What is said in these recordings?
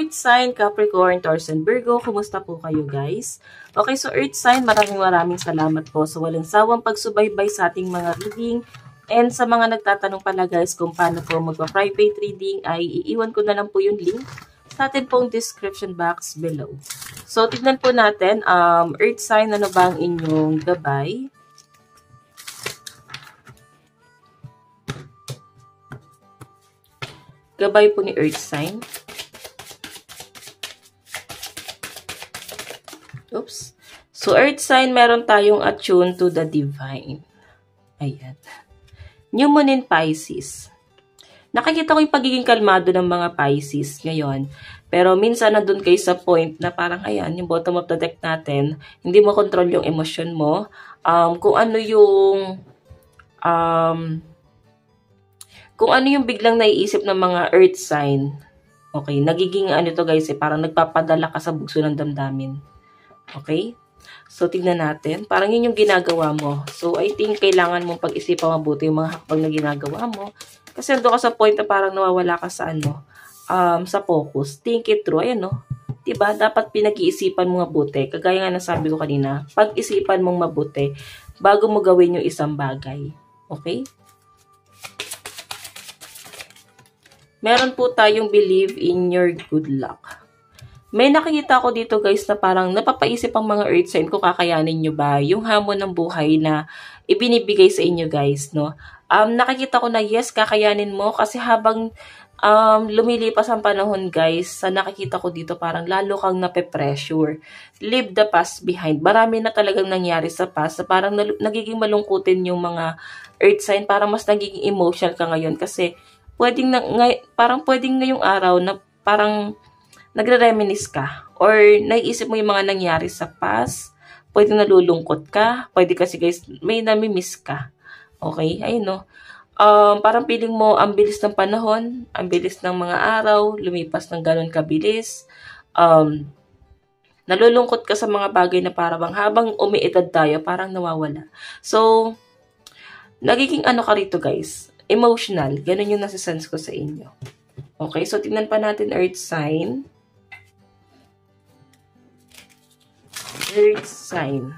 Earth sign, Capricorn, Taurus, and Virgo, kumusta po kayo guys? Okay, so Earth sign, maraming salamat po sa walang sawang pagsubaybay sa ating mga reading. And sa mga nagtatanong pala guys kung paano po magpa-private reading, ay iiwan ko na lang po yung link sa atin pong description box below. So, tignan po natin, Earth sign, ano ba ang inyong gabay? Gabay po ni Earth sign. Oops. So, Earth sign, meron tayong attune to the divine. Ayan. New Moon in Pisces. Nakikita ko yung pagiging kalmado ng mga Pisces ngayon. Pero minsan nandun kayo sa point na parang, ayan, yung bottom of the deck natin, hindi mo control yung emosyon mo. Kung ano yung biglang naiisip ng mga Earth sign. Okay, nagiging ano to guys, parang nagpapadala ka sa bugso ng damdamin. Okay? So, tignan natin. Parang yun yung ginagawa mo. So, I think kailangan mong pag-isipan mabuti yung mga hakbang na ginagawa mo. Kasi ando ka sa point na parang nawawala ka sa sa focus. Think it through. Ayan, no? Diba? Dapat pinag-iisipan mo mabuti. Kagaya nga nasabi ko kanina, pag-isipan mong mabuti bago mo gawin yung isang bagay. Okay? Meron po tayong believe in your good luck. May nakikita ko dito guys na parang napapaisip ang mga Earth sign kung kakayanin nyo ba yung hamon ng buhay na ibinibigay sa inyo guys, no? Nakikita ko na yes, kakayanin mo kasi habang lumilipas ang panahon guys, sa nakikita ko dito parang lalo kang nape-pressure. Leave the past behind. Marami na talagang nangyari sa past na parang nagiging malungkutin yung mga Earth sign, parang mas nagiging emotional ka ngayon kasi pwedeng ngayong araw na parang nagre-reminisce ka or naiisip mo yung mga nangyari sa past, pwedeng nalulungkot ka, pwede kasi guys, may nami-miss ka. Okay? Ayun no. Parang feeling mo, ang bilis ng panahon, ang bilis ng mga araw, lumipas ng ganun kabilis. Nalulungkot ka sa mga bagay na parang habang umiidad tayo, parang nawawala. So, nagiging ano ka rito guys, emotional. Ganun yung nasisense ko sa inyo. Okay, so tingnan pa natin Earth sign. Earth sign.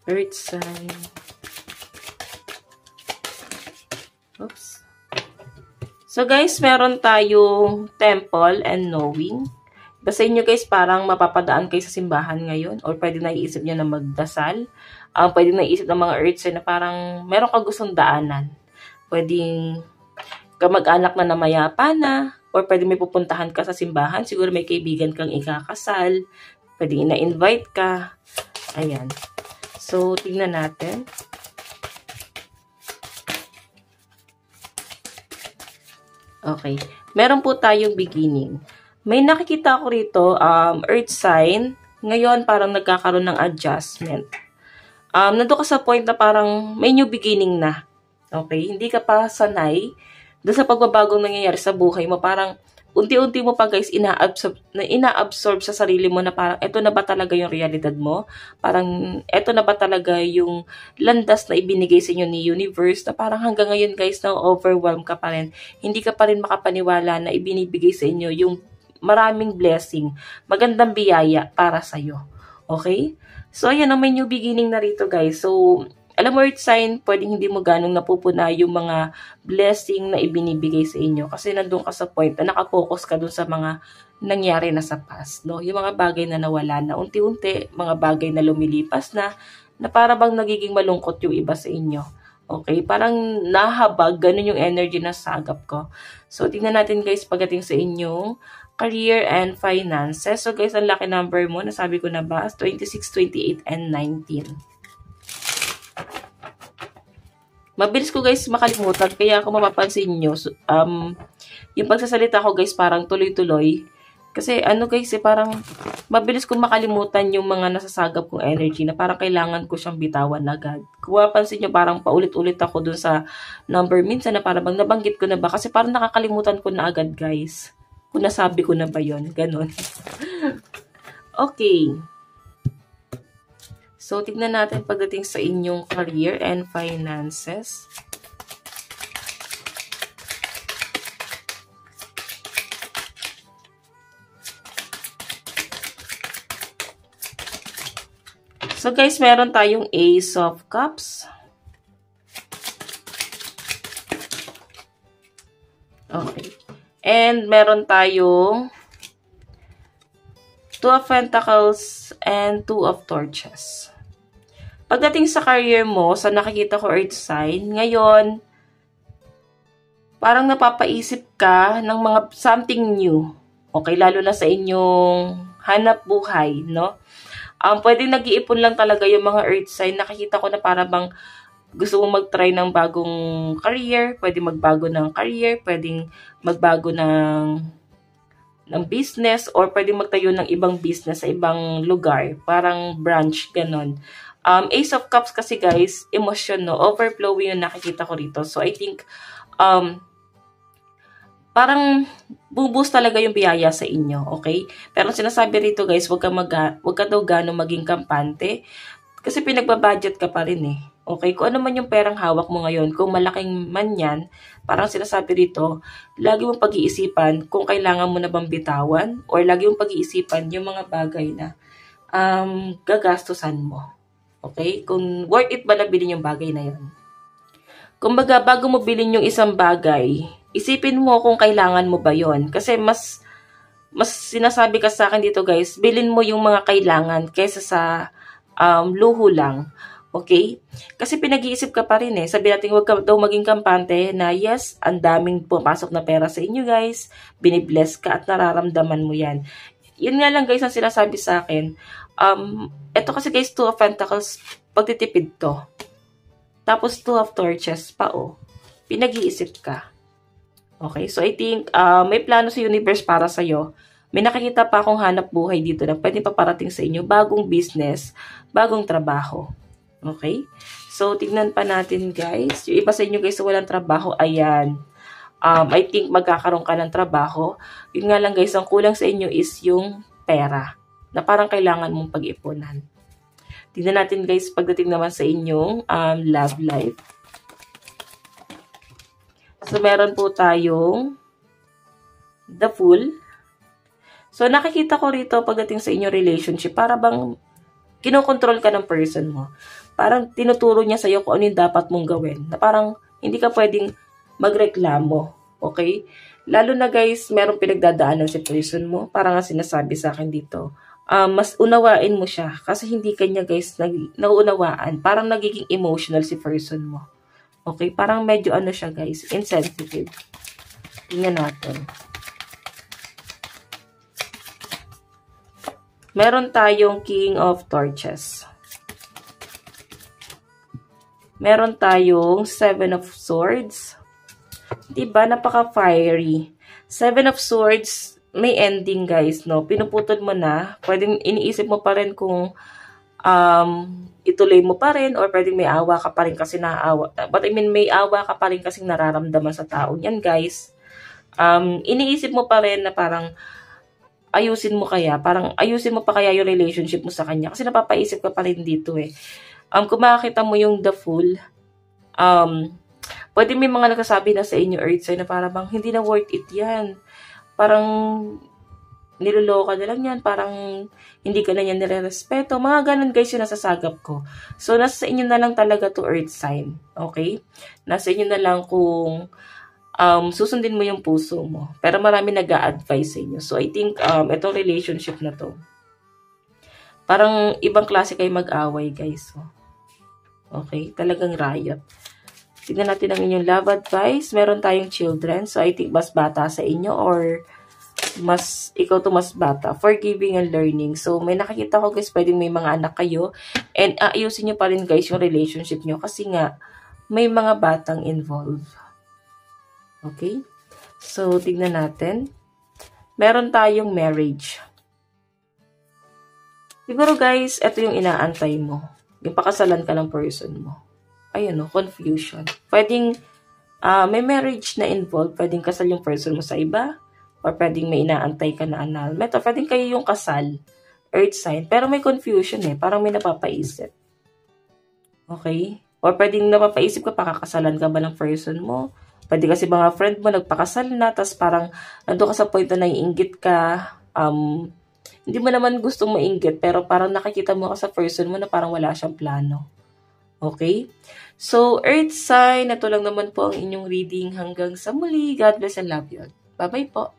Earth sign. Oops. So guys, meron tayong temple and knowing. Basta inyo guys, parang mapapadaan kayo sa simbahan ngayon or pwede naiisip nyo na magdasal. Pwede naiisip ng mga Earth sign na parang meron ka gustong daanan. Pwedeng kamag-anak na namayapa na or pwede may pupuntahan ka sa simbahan. Siguro may kaibigan kang ikakasal. Pwede ina-invite ka. Ayan. So, tingnan natin. Okay. Meron po tayong beginning. May nakikita ko rito, Earth sign. Ngayon, parang nagkakaroon ng adjustment. Nandun ka sa point na parang may new beginning na. Okay? Hindi ka pa sanay doon sa pagbabagong nangyayari sa buhay mo. Parang unti-unti mo pa guys, ina-absorb sa sarili mo na parang eto na ba talaga yung realidad mo? Parang eto na ba talaga yung landas na ibinigay sa inyo ni universe na parang hanggang ngayon guys, na overwhelm ka pa rin. Hindi ka pa rin makapaniwala na ibinibigay sa inyo yung maraming blessing, magandang biyaya para sa'yo. Okay? So ayan, may new beginning na rito guys. So, alam mo Earth sign, pwedeng hindi mo ganong napupuna yung mga blessing na ibinibigay sa inyo. Kasi nandun ka sa point na nakafocus ka dun sa mga nangyari na sa past. No? Yung mga bagay na nawala na unti-unti, mga bagay na lumilipas na para bang nagiging malungkot yung iba sa inyo. Okay? Parang nahabag, ganun yung energy na sagap ko. So, tingnan natin guys pagdating sa inyong career and finances. So guys, ang lucky number mo, nasabi ko na ba, 26, 28, and 19. Mabilis ko guys makalimutan, kaya kung mapapansin nyo, yung pagsasalita ko guys parang tuloy-tuloy. Kasi ano guys, parang mabilis kong makalimutan yung mga nasasagap kong energy na parang kailangan ko siyang bitawan agad. Kung mapapansin nyo, parang paulit-ulit ako dun sa number minsan na parang nabanggit ko na ba, kasi parang nakakalimutan ko na agad guys. Kung nasabi ko na ba yun, ganun. Okay. So, tignan natin pagdating sa inyong career and finances. So, guys, meron tayong Ace of Cups. Okay. And meron tayong Two of Pentacles and Two of Torches. Pagdating sa career mo, sa nakikita ko Earth sign, ngayon, parang napapaisip ka ng mga something new. Okay, lalo na sa inyong hanap buhay, no? Pwedeng nag-iipon lang talaga yung mga Earth sign. Nakikita ko na para bang gusto mong mag-try ng bagong career, pwedeng magbago ng career, pwedeng magbago ng business, or pwedeng magtayo ng ibang business sa ibang lugar, parang branch, ganon. Ace of Cups kasi guys, emotion, no? Overflowing yung nakikita ko rito. So, I think, parang buboost talaga yung biyaya sa inyo, okay? Pero sinasabi rito guys, wag ka daw gano'ng maging kampante. Kasi pinagbabudget ka pa rin eh. Okay? Kung ano man yung perang hawak mo ngayon, kung malaking man yan, parang sinasabi rito, lagi mong pag-iisipan kung kailangan mo na bang bitawan, or lagi mong pag-iisipan yung mga bagay na gagastusan mo. Okay? Kung worth it ba na bilhin yung bagay na yun. Kumbaga, bago mo bilhin yung isang bagay, isipin mo kung kailangan mo ba yon. Kasi mas sinasabi ka sa akin dito guys, bilhin mo yung mga kailangan kaysa sa luho lang. Okay? Kasi pinag-iisip ka pa rin eh. Sabi natin, huwag ka daw maging kampante na yes, ang daming pumapasok na pera sa inyo guys, binibless ka at nararamdaman mo yan. Yun nga lang guys ang sinasabi sa akin. Ito kasi guys, Two of Pentacles, pagtitipid to. Tapos Two of Torches pa oh. Pinag-iisip ka. Okay? So I think may plano sa universe para sa'yo. May nakikita pa akong hanap buhay dito na pwede paparating sa inyo. Bagong business, bagong trabaho. Okay? So, tignan pa natin guys. Yung iba sa inyo guys walang trabaho, ayan. I think magkakaroon ka ng trabaho. Yun nga lang guys, ang kulang sa inyo is yung pera. Na parang kailangan mong pag-ipunan. Tignan natin guys pagdating naman sa inyong love life. So, meron po tayong The Fool. So, nakikita ko rito pagdating sa inyong relationship, para bang kinokontrol ka ng person mo. Parang tinuturo niya sa'yo kung ano yung dapat mong gawin. Na parang hindi ka pwedeng magreklamo. Okay? Lalo na guys, merong pinagdadaanan si person mo. Parang nga sinasabi sa akin dito. Mas unawain mo siya. Kasi hindi kanya guys nauunawaan. Parang nagiging emotional si person mo. Okay? Parang medyo ano siya guys, insensitive. Tingnan natin. Meron tayong King of Torches. Meron tayong Seven of Swords. Diba? Napaka-fiery. Seven of Swords, may ending guys, no? Pinuputol mo na. Pwedeng iniisip mo pa rin kung ituloy mo pa rin, or pwedeng may awa ka pa rin kasi naawa. But I mean, may awa ka pa rin kasi nararamdaman sa tao yan guys. Iniisip mo pa rin na parang ayusin mo pa kaya yung relationship mo sa kanya. Kasi napapaisip ka pa rin dito eh. Kung makakita mo yung The Fool, pwede may mga nagsasabi na sa inyo, Earth sign, na parang hindi na worth it yan. Parang niloloko na lang yan. Parang hindi ka na yan nire-respeto. Mga ganun guys yung nasasagap ko. So, nasa inyo na lang talaga to Earth sign. Okay? Nasa inyo na lang kung susundin mo yung puso mo. Pero marami nag-a-advise sa inyo. So, I think, itong relationship na to, parang ibang klase kayo mag-away, guys. So, okay? Talagang riot. Tignan natin ang inyong love advice. Meron tayong children. So, I think mas bata sa inyo, or ikaw to mas bata. Forgiving and learning. So, may nakikita ko, guys, pwedeng may mga anak kayo. And ayusin nyo pa rin, guys, yung relationship nyo. Kasi nga, may mga batang involved. Okay? So, tignan natin. Meron tayong marriage. Siguro guys, ito yung inaantay mo. Yung pakasalan ka ng person mo. Ayun o, confusion. Pwedeng may marriage na involved. Pwedeng kasal yung person mo sa iba. Or pwedeng may inaantay ka na annulment. Or pwedeng kayo yung kasal. earth sign, pero may confusion eh. Parang may napapaisip. Okay? Or pwedeng napapaisip ka, pakakasalan ka ba ng person mo? Pwede kasi mga friend mo nagpakasal na, tapos parang nandun ka sa point na naiinggit ka, hindi mo naman gustong mainggit, pero parang nakikita mo ka sa person mo na parang wala siyang plano. Okay? So, earth sign, ito lang naman po ang inyong reading hanggang sa muli. God bless and love you. Bye-bye po.